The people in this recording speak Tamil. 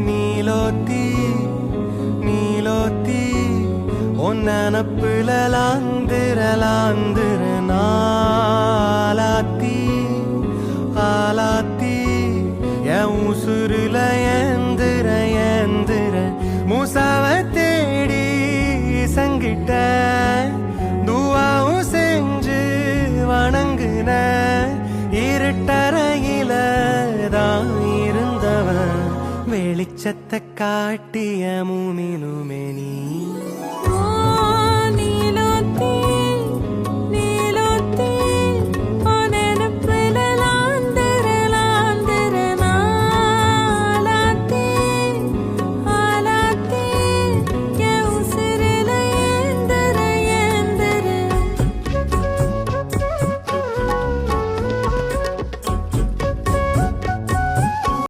நீலோத்தி நீலோத்தி ஒன்னப்புல லாந்திர நாலாத்தி ஆலாத்தி என் உசுருல ஏந்திர மூசாவ தேடி சங்கிட்ட துவாவும் செஞ்சு வணங்குன இருட்டறையில தான் இருந்தவன் வெளிச்சத்தை காட்டிய மூமினுமே நீ